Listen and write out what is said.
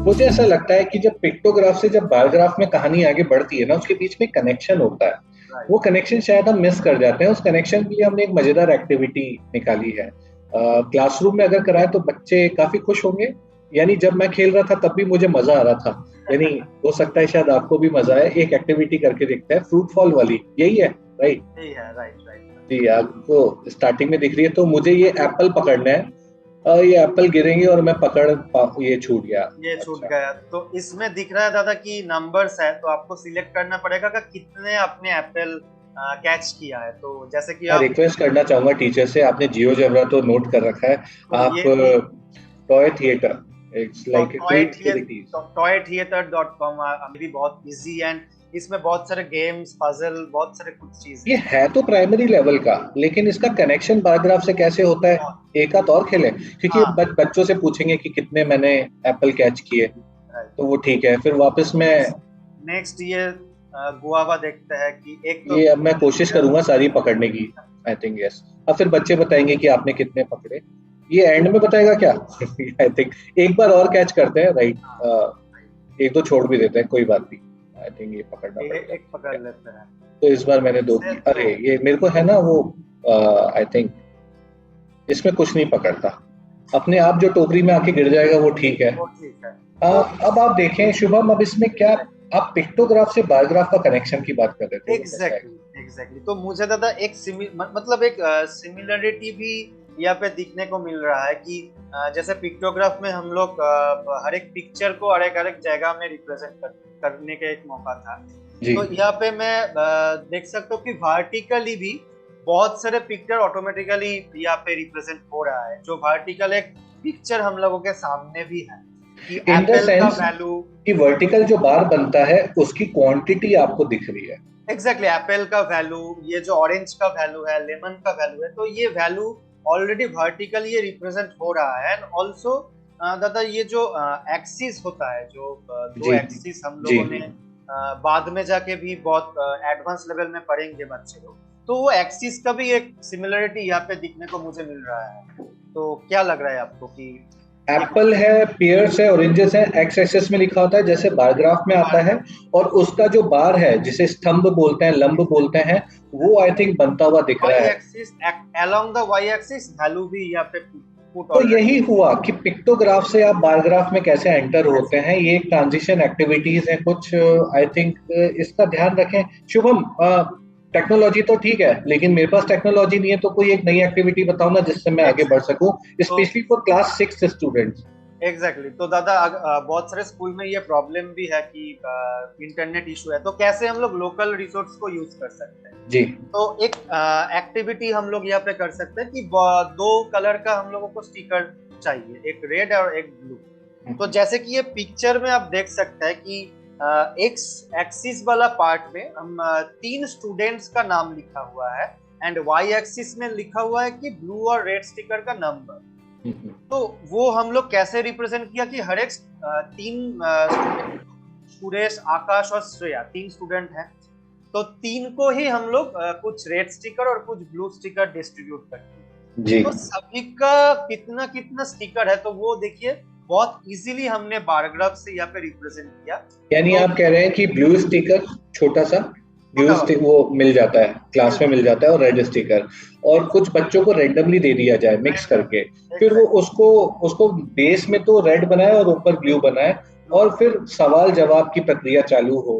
मुझे ऐसा लगता है कि जब पिक्टोग्राफ से जब बायोग्राफ में कहानी आगे बढ़ती है ना, उसके बीच में कनेक्शन होता है। राइट। वो कनेक्शन शायद हम मिस कर जाते हैं। उस कनेक्शन के लिए हमने एक मजेदार एक्टिविटी निकाली है। क्लासरूम में अगर कराए तो बच्चे काफी खुश होंगे। यानी जब मैं खेल रहा था तब भी मुझे मजा आ रहा था। यानी हो सकता है शायद आपको भी मजा आए। एक एक्टिविटी करके देखते हैं, फ्रूट फॉल वाली, यही है राइट? यही है, राइट राइट। जी, आपको स्टार्टिंग में दिख रही है, तो मुझे ये एप्पल पकड़ना है। ये एप्पल गिरेंगे और मैं ये छूट गया। ये छूट अच्छा, गया तो इसमें दिख रहा है दादा कि नंबर्स है, तो आपको सिलेक्ट करना पड़ेगा कि कितने आपने एप्पल कैच किया है। तो जैसे कि मैं आप रिक्वेस्ट करना चाहूंगा टीचर से, आपने जियोजेब्रा तो नोट कर रखा है। तो आप ये भी toy theater, it's like to activities. toytheater.com भी बहुत इजी एंड इसमें बहुत सारे गेम्स, पजल, बहुत सारे कुछ चीजें ये हैं। है तो प्राइमरी लेवल का, लेकिन इसका कनेक्शन बायोग्राफ से कैसे होता है, बहुत एक आध और खेलें। क्योंकि हाँ, बच्चों से पूछेंगे कि कितने मैंने एप्पल कैच किए, राइट। तो वो ठीक है। फिर वापस में नेक्स्ट ये गुआवा देखते हैं कि एक तो ये अब मैं कोशिश करूंगा सारी पकड़ने की। I think yes. अब फिर बच्चे बताएंगे कि आपने कितने पकड़े। ये एंड में बताएगा क्या? आई थिंक एक बार और कैच करते हैं राइट। एक दो छोड़ भी देते हैं, कोई बात नहीं। आई थिंक ये पकड़ना पड़ेगा, एक ठीक पकड़ है। लेते हैं। तो इस बार मैंने दो इससे की। तो अरे ये मेरे को है ना वो, आई थिंक इसमें कुछ नहीं पकड़ता। अपने आप जो टोकरी में आके गिर जाएगा वो ठीक है। वो ठीक है। तो अब आप देखें शुभम, अब इसमें क्या, आप पिक्टोग्राफ से बायोग्राफ का कनेक्शन की बात कर रहे थे, वो कैसा है? एग्जैक्टली तो मुझे दादा एक मतलब एक सिमिलरिटी भी यहाँ पे दिखने को मिल रहा है कि जैसे पिक्टोग्राफ में हम लोग हर एक पिक्चर को हर एक जगह में रिप्रेजेंट करने का एक मौका था। जी तो यहाँ पे मैं देख सकता हूँ कि वर्टिकली भी बहुत सारे पिक्चर ऑटोमेटिकली यहाँ पे रिप्रेजेंट हो रहा है। जो वर्टिकल एक पिक्चर हम लोगों के सामने भी है कि इन द एप्पल का सेंस वैल्यू। कि वर्टिकल जो बार बनता है उसकी क्वांटिटी आपको दिख रही है। एग्जैक्टली एप्पल का वैल्यू, ये जो ऑरेंज का वैल्यू है, लेमन का वैल्यू है, तो ये वैल्यू ऑलरेडी वर्टिकली ये रिप्रेजेंट हो रहा है। एंड ऑल्सो दादा ये जो एक्सिस होता है, जो दो जी एक्सिस हम जी। लोगों ने बाद में जाके भी बहुत एडवांस लेवल में पढ़ेंगे बच्चे लोग, तो वो एक्सिस का भी एक सिमिलरिटी यहाँ पे दिखने को मुझे मिल रहा है। तो क्या लग रहा है आपको कि एप्पल है, पेयर्स है, ऑरेंजेस है, एक्स एक्सेस में लिखा होता है जैसे बायोग्राफ में आता है। और उसका जो बार है जिसे स्तंभ बोलते हैं, लंब बोलते हैं, वो आई थिंक बनता हुआ दिख रहा वाई है। Axis, along the Y axis value भी यहाँ पे पुट तो ऑलरेडी यही हुआ कि पिक्टोग्राफ से आप बायोग्राफ में कैसे एंटर होते हैं। ये एक ट्रांजिशन एक्टिविटीज है कुछ, आई थिंक इसका ध्यान रखें। शुभम, टेक्नोलॉजी तो ठीक है, लेकिन मेरे पास टेक्नोलॉजी नहीं है, तो कोई एक नई एक्टिविटी बताओ ना जिससे मैं आगे बढ़ सकूं, तो specially for class 6 students. Exactly तो दादा बहुत सारे स्कूल में ये प्रॉब्लम भी है कि इंटरनेट इशू है, तो कैसे हम लोग लोकल रिसोर्स को यूज कर सकते हैं। जी तो एक एक्टिविटी हम लोग यहाँ पे कर सकते हैं कि दो कलर का हम लोगों को स्टिकर चाहिए, एक रेड और एक ब्लू। तो जैसे कि ये पिक्चर में आप देख सकते हैं कि एक्स एक्सिस वाला पार्ट में हम तीन स्टूडेंट्स का नाम लिखा हुआ है एंड वाई एक्सिस में लिखा हुआ है कि ब्लू और रेड स्टिकर का नंबर। तो वो हम लोग कैसे रिप्रेजेंट किया कि हर एक तीन सुरेश, आकाश और श्रेया तीन स्टूडेंट हैं, तो तीन को ही हम लोग कुछ रेड स्टिकर और कुछ ब्लू स्टिकर डिस्ट्रीब्यूट करते जी। हैं। तो सभी का कितना कितना स्टिकर है, तो वो देखिए बहुत इजीली हमने बारग्राफ से यहाँ पे रिप्रेजेंट किया। यानी तो आप कह रहे हैं कि ब्लू स्टिकर, छोटा सा ब्लू छोटा स्टिक वो मिल जाता है, क्लास में मिल जाता है, और रेड स्टिकर, और कुछ बच्चों को रेंडमली दे दिया जाए मिक्स करके। फिर वो उसको उसको बेस में तो रेड बनाए और ऊपर ब्लू बनाए, और फिर सवाल जवाब की प्रक्रिया चालू हो।